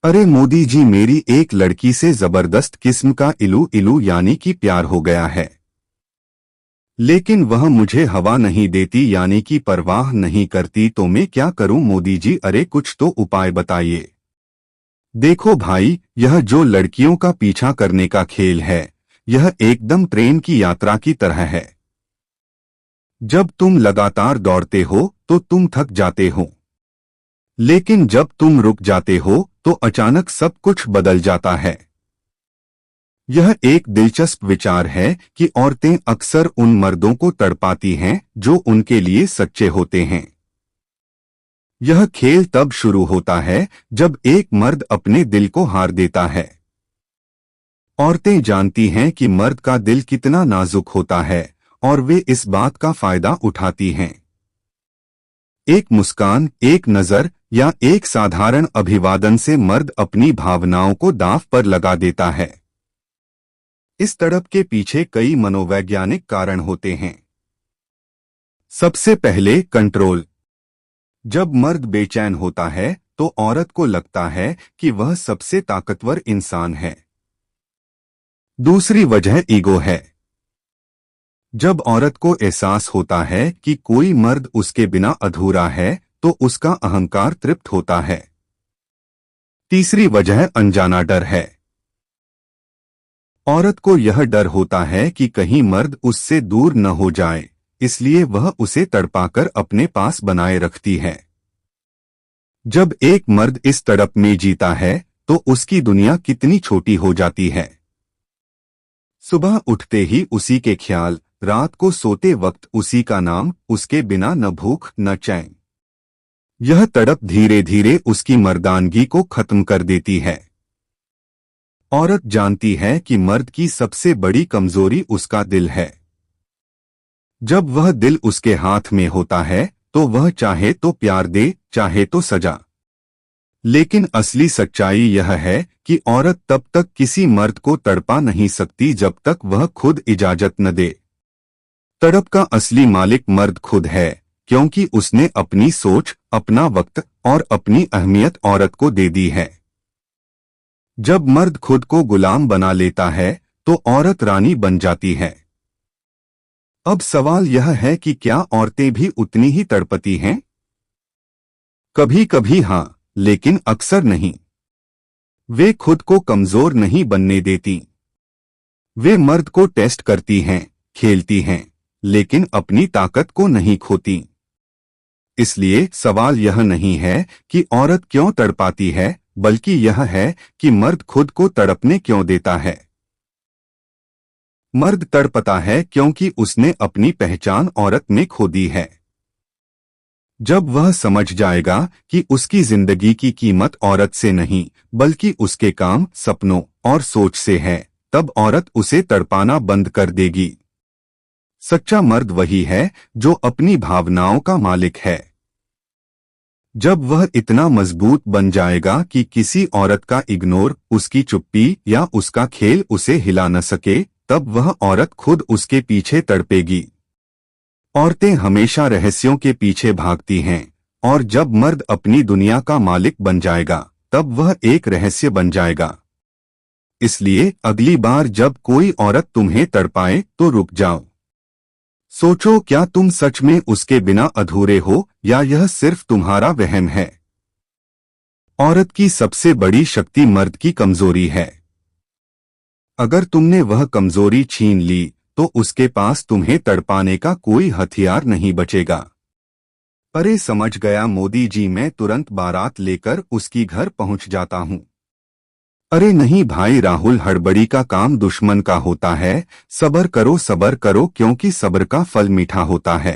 अरे मोदी जी, मेरी एक लड़की से जबरदस्त किस्म का इलू इलू यानी कि प्यार हो गया है। लेकिन वह मुझे हवा नहीं देती यानी कि परवाह नहीं करती, तो मैं क्या करूं मोदी जी? अरे कुछ तो उपाय बताइए। देखो भाई, यह जो लड़कियों का पीछा करने का खेल है, यह एकदम ट्रेन की यात्रा की तरह है। जब तुम लगातार दौड़ते हो तो तुम थक जाते हो, लेकिन जब तुम रुक जाते हो तो अचानक सब कुछ बदल जाता है। यह एक दिलचस्प विचार है कि औरतें अक्सर उन मर्दों को तड़पाती हैं जो उनके लिए सच्चे होते हैं। यह खेल तब शुरू होता है जब एक मर्द अपने दिल को हार देता है। औरतें जानती हैं कि मर्द का दिल कितना नाजुक होता है और वे इस बात का फायदा उठाती हैं। एक मुस्कान, एक नजर या एक साधारण अभिवादन से मर्द अपनी भावनाओं को दांव पर लगा देता है। इस तड़प के पीछे कई मनोवैज्ञानिक कारण होते हैं। सबसे पहले कंट्रोल। जब मर्द बेचैन होता है तो औरत को लगता है कि वह सबसे ताकतवर इंसान है। दूसरी वजह ईगो है। जब औरत को एहसास होता है कि कोई मर्द उसके बिना अधूरा है तो उसका अहंकार तृप्त होता है। तीसरी वजह अनजाना डर है। औरत को यह डर होता है कि कहीं मर्द उससे दूर न हो जाए, इसलिए वह उसे तड़पाकर अपने पास बनाए रखती है। जब एक मर्द इस तड़प में जीता है तो उसकी दुनिया कितनी छोटी हो जाती है। सुबह उठते ही उसी के ख्याल, रात को सोते वक्त उसी का नाम, उसके बिना न भूख न चैन। यह तड़प धीरे धीरे उसकी मर्दानगी को खत्म कर देती है। औरत जानती है कि मर्द की सबसे बड़ी कमजोरी उसका दिल है। जब वह दिल उसके हाथ में होता है तो वह चाहे तो प्यार दे, चाहे तो सजा। लेकिन असली सच्चाई यह है कि औरत तब तक किसी मर्द को तड़पा नहीं सकती जब तक वह खुद इजाजत न दे। तड़प का असली मालिक मर्द खुद है, क्योंकि उसने अपनी सोच, अपना वक्त और अपनी अहमियत औरत को दे दी है। जब मर्द खुद को गुलाम बना लेता है तो औरत रानी बन जाती है। अब सवाल यह है कि क्या औरतें भी उतनी ही तड़पती हैं? कभी कभी हाँ, लेकिन अक्सर नहीं। वे खुद को कमजोर नहीं बनने देती। वे मर्द को टेस्ट करती हैं, खेलती हैं, लेकिन अपनी ताकत को नहीं खोती। इसलिए सवाल यह नहीं है कि औरत क्यों तड़पाती है, बल्कि यह है कि मर्द खुद को तड़पने क्यों देता है। मर्द तड़पता है क्योंकि उसने अपनी पहचान औरत में खो दी है। जब वह समझ जाएगा कि उसकी जिंदगी की कीमत औरत से नहीं, बल्कि उसके काम, सपनों और सोच से है, तब औरत उसे तड़पाना बंद कर देगी। सच्चा मर्द वही है जो अपनी भावनाओं का मालिक है। जब वह इतना मजबूत बन जाएगा कि किसी औरत का इग्नोर, उसकी चुप्पी या उसका खेल उसे हिला न सके, तब वह औरत खुद उसके पीछे तड़पेगी। औरतें हमेशा रहस्यों के पीछे भागती हैं, और जब मर्द अपनी दुनिया का मालिक बन जाएगा तब वह एक रहस्य बन जाएगा। इसलिए अगली बार जब कोई औरत तुम्हें तड़पाए तो रुक जाओ। सोचो, क्या तुम सच में उसके बिना अधूरे हो या यह सिर्फ तुम्हारा वहम है। औरत की सबसे बड़ी शक्ति मर्द की कमजोरी है। अगर तुमने वह कमजोरी छीन ली तो उसके पास तुम्हें तड़पाने का कोई हथियार नहीं बचेगा। अरे समझ गया मोदी जी, मैं तुरंत बारात लेकर उसकी घर पहुंच जाता हूं। अरे नहीं भाई राहुल, हड़बड़ी का काम दुश्मन का होता है। सब्र करो क्योंकि सब्र का फल मीठा होता है।